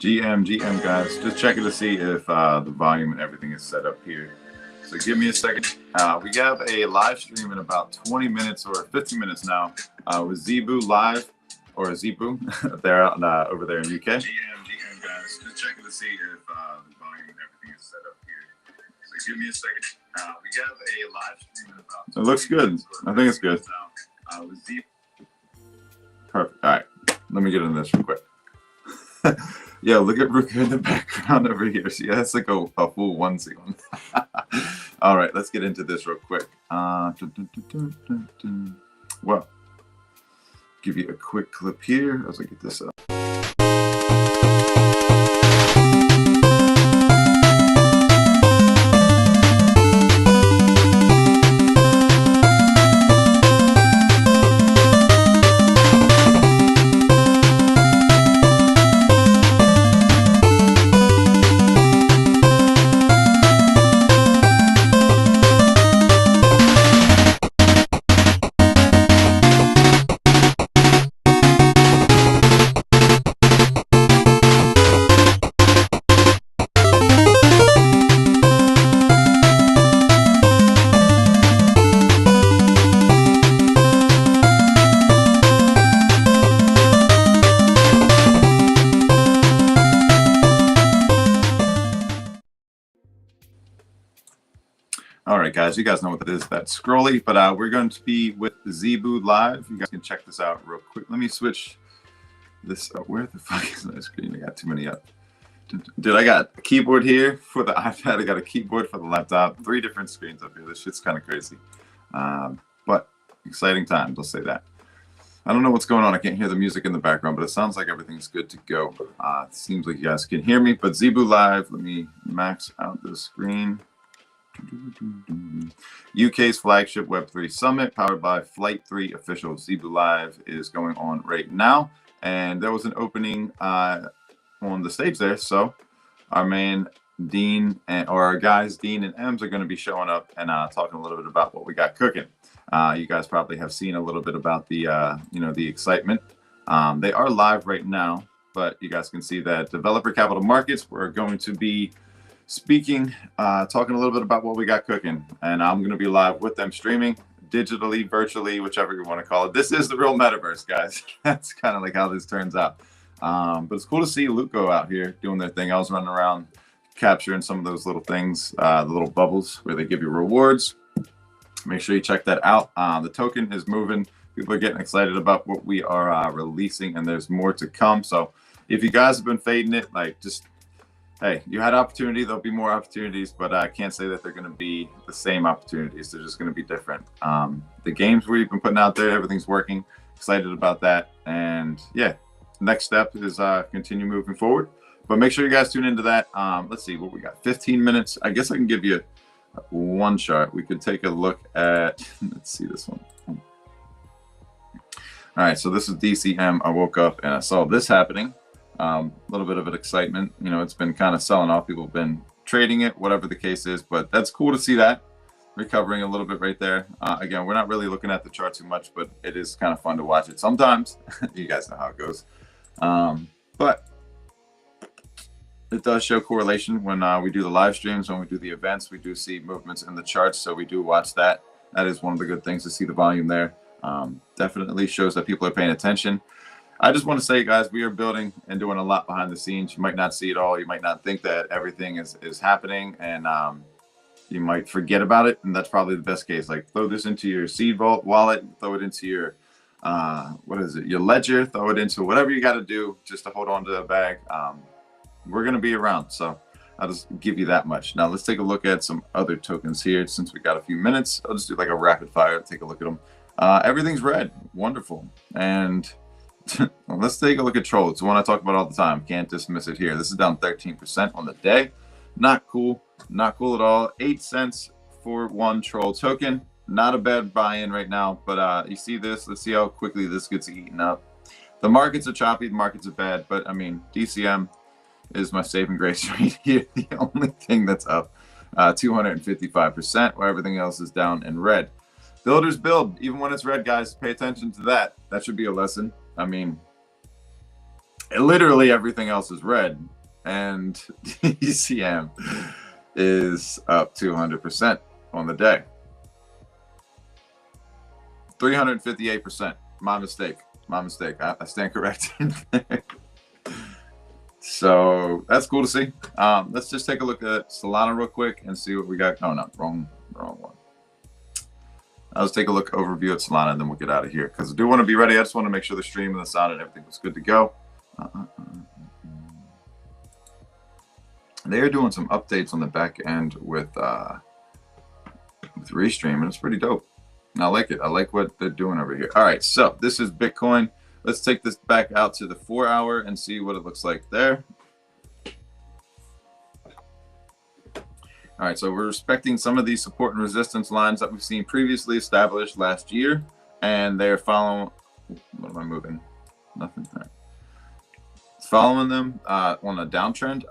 GM, guys. Just checking to see if the volume and everything is set up here. So give me a second. We have a live stream in about 20 minutes or 15 minutes now with Zebu live or Zebu. They're out over there in UK. GM, guys. Just checking to see if the volume and everything is set up here. So give me a second. We have a live stream in about. It looks good. I think it's good. With Zebu. Perfect. All right. Let me get into this real quick. Yeah, look at Ruka in the background over here. See, that's like a full onesie on. All right, let's get into this real quick. Well, give you a quick clip here as I get this up. All right, guys, you guys know what that is. That's Scrolly, but we're going to be with Zebu live. You guys can check this out real quick. Let me switch this up. Where the fuck is my screen? I got too many up. Dude, I got a keyboard here for the iPad. I got a keyboard for the laptop. 3 different screens up here. This shit's kind of crazy. But exciting times, I'll say that. I don't know what's going on. I can't hear the music in the background, but it sounds like everything's good to go. It seems like you guys can hear me, but Zebu live. Let me max out the screen. UK's flagship Web3 Summit, powered by Flight 3 official. Zebu Live is going on right now, and there was an opening on the stage there. So our man Dean or our guys Dean and Ems are going to be showing up and talking a little bit about what we got cooking. You guys probably have seen a little bit about the the excitement. They are live right now, but you guys can see that Developer Capital Markets, we're going to be speaking, talking a little bit about what we got cooking, and I'm going to be live with them streaming digitally, virtually, whichever you want to call it. This is the real metaverse, guys. That's kind of like how this turns out. But it's cool to see Luco out here doing their thing. I was running around capturing some of those little things, the little bubbles where they give you rewards. Make sure you check that out. The token is moving. People are getting excited about what we are releasing, and there's more to come. So if you guys have been fading it, like, just hey, you had opportunity. There'll be more opportunities, but I can't say that they're going to be the same opportunities. They're just going to be different. The games we've been putting out there, everything's working. Excited about that. And yeah, next step is continue moving forward. But make sure you guys tune into that. Let's see what we got. 15 minutes. I guess I can give you one chart. We could take a look at, let's see this one. All right, so this is DCM. I woke up and I saw this happening. A little bit of an excitement. You know, it's been kind of selling off. People have been trading it, whatever the case is, but that's cool to see that recovering a little bit right there. Again, we're not really looking at the chart too much, but it is kind of fun to watch it sometimes. You guys know how it goes. But it does show correlation when we do the live streams, when we do the events, we do see movements in the charts. So we do watch that. That is one of the good things to see the volume there. Definitely shows that people are paying attention. I just want to say, guys, we are building and doing a lot behind the scenes. You might not see it all. You might not think that everything is happening, and you might forget about it. And that's probably the best case. Like, throw this into your Seed Vault wallet, throw it into your, your Ledger, throw it into whatever you got to do just to hold on to the bag. We're going to be around. So I'll just give you that much. Now, let's take a look at some other tokens here since we got a few minutes. I'll just do like a rapid fire, take a look at them. Everything's red. Wonderful. And let's take a look at Troll. It's the one I talk about all the time. Can't dismiss it here. This is down 13% on the day. Not cool. Not cool at all. 8 cents for one Troll token. Not a bad buy-in right now, but you see this. Let's see how quickly this gets eaten up. The markets are choppy. The markets are bad, but I mean, DCM is my saving grace right here. The only thing that's up 255%, where everything else is down in red. Builders build, even when it's red, guys. Pay attention to that. That should be a lesson. I mean, literally everything else is red, and ECM is up 200% on the day. 358%. My mistake. I stand corrected. So that's cool to see. Let's just take a look at Solana real quick and see what we got. Oh no, wrong one. Let's take a look overview at Solana, and then we'll get out of here because I do want to be ready. I just want to make sure the stream and the sound and everything was good to go. They are doing some updates on the back end with Restream, and it's pretty dope. And I like it. I like what they're doing over here. All right, so this is Bitcoin. Let's take this back out to the 4 hour and see what it looks like there. All right, so we're respecting some of these support and resistance lines that we've seen previously established last year, and they're following. What am I moving? Nothing there. It's following them on a downtrend.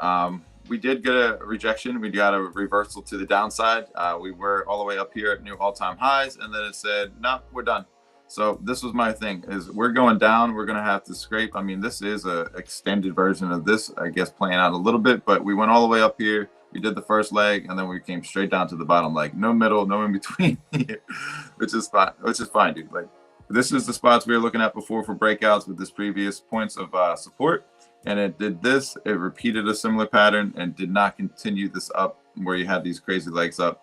We did get a rejection. We got a reversal to the downside. We were all the way up here at new all-time highs, and then it said, no, we're done. So this was my thing, is we're going down. We're going to have to scrape. I mean, this is a extended version of this, I guess, playing out a little bit, but we went all the way up here. We did the first leg, and then we came straight down to the bottom leg. No middle, no in between, which is fine, dude. Like, this is the spots we were looking at before for breakouts with this previous points of support. And it did this, it repeated a similar pattern and did not continue this up where you had these crazy legs up.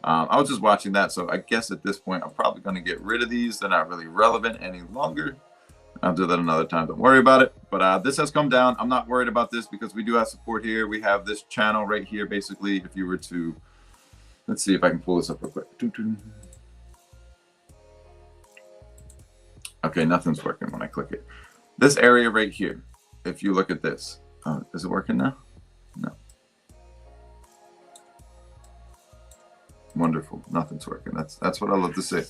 I was just watching that, so I guess at this point I'm probably going to get rid of these. They're not really relevant any longer. I'll do that another time, don't worry about it. But this has come down. I'm not worried about this because we do have support here. We have this channel right here, basically. If you were to, let's see if I can pull this up real quick. Okay, nothing's working when I click it. This area right here, if you look at this, is it working now? No. Wonderful. Nothing's working. That's what I love to see.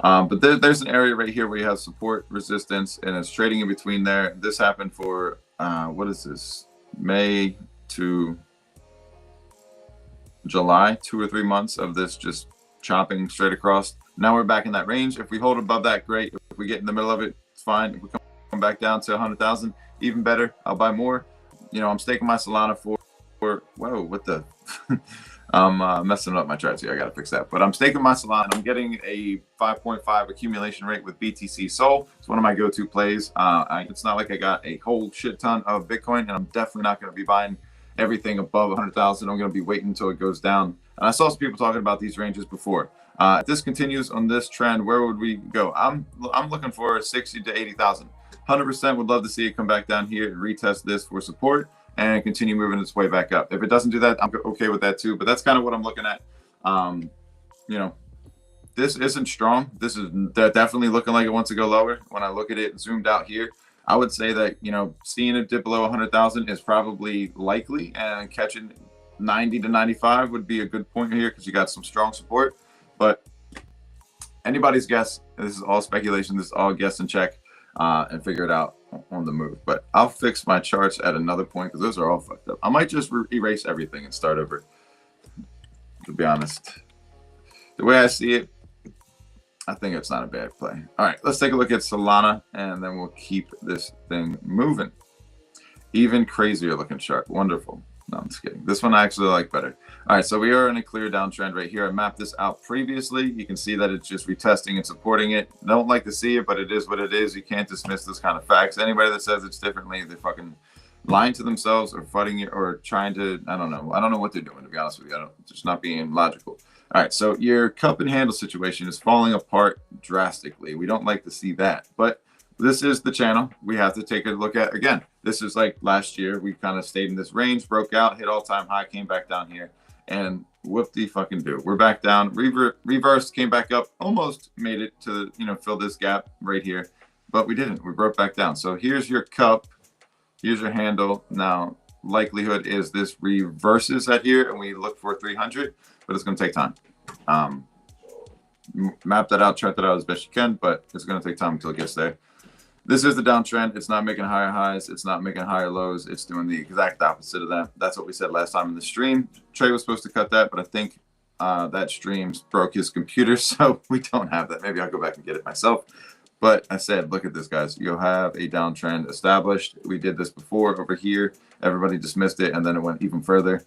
But there's an area right here where you have support, resistance, and it's trading in between there. This happened for, what is this? May to July, 2 or 3 months of this just chopping straight across. Now we're back in that range. If we hold above that, great. If we get in the middle of it, it's fine. If we come back down to 100,000, even better. I'll buy more. You know, I'm staking my Solana for whoa, what the? I'm messing up my charts here. I got to fix that. But I'm staking my Solana. I'm getting a 5.5 accumulation rate with BTC Sol. It's one of my go-to plays. It's not like I got a whole shit ton of Bitcoin, and I'm definitely not going to be buying everything above 100,000. I'm going to be waiting until it goes down. And I saw some people talking about these ranges before. If this continues on this trend, where would we go? I'm looking for 60 to 80,000. 100% would love to see it come back down here and retest this for support and continue moving its way back up. If it doesn't do that, I'm okay with that too. But that's kind of what I'm looking at. You know, this isn't strong. This is definitely looking like it wants to go lower. When I look at it zoomed out here, I would say that, you know, seeing it dip below 100,000 is probably likely, and catching 90 to 95 would be a good point here because you got some strong support. But anybody's guess. This is all speculation. This is all guess and check and figure it out on the move. But I'll fix my charts at another point because those are all fucked up. I might just erase everything and start over, to be honest. The way I see it, I think it's not a bad play. All right, let's take a look at Solana, and then we'll keep this thing moving. Even crazier looking chart. Wonderful. No, I'm just kidding. This one I actually like better. All right, so we are in a clear downtrend right here. I mapped this out previously. You can see that it's just retesting and supporting it. Don't like to see it, but it is what it is. You can't dismiss this kind of facts. Anybody that says it's differently, they're fucking lying to themselves or fighting it or trying to, I don't know. I don't know what they're doing, to be honest with you. Just not being logical. All right, so your cup and handle situation is falling apart drastically. We don't like to see that, but this is the channel we have to take a look at. Again, this is like last year. We kind of stayed in this range, broke out, hit all-time high, came back down here, and whoop-de-fucking-do. We're back down, reversed, came back up, almost made it to, you know, fill this gap right here, but we didn't. We broke back down. So here's your cup, here's your handle. Now, likelihood is this reverses at here, and we look for 300, but it's going to take time. Map that out, chart that out as best you can, but it's going to take time until it gets there. This is the downtrend. It's not making higher highs. It's not making higher lows. It's doing the exact opposite of that. That's what we said last time in the stream. Trey was supposed to cut that, but I think that stream broke his computer, so we don't have that. Maybe I'll go back and get it myself. But I said, look at this, guys. You'll have a downtrend established. We did this before over here. Everybody dismissed it, and then it went even further.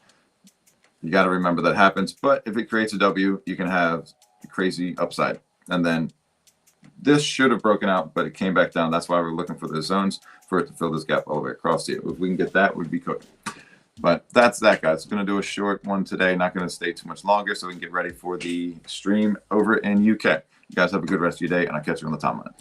You got to remember that happens. But if it creates a W, you can have a crazy upside. And then this should have broken out, but it came back down. That's why we're looking for the zones for it to fill this gap all the way across here. If we can get that, we'd be cooking. But that's that, guys. Going to do a short one today. Not going to stay too much longer so we can get ready for the stream over in UK. You guys have a good rest of your day, and I'll catch you on the timeline.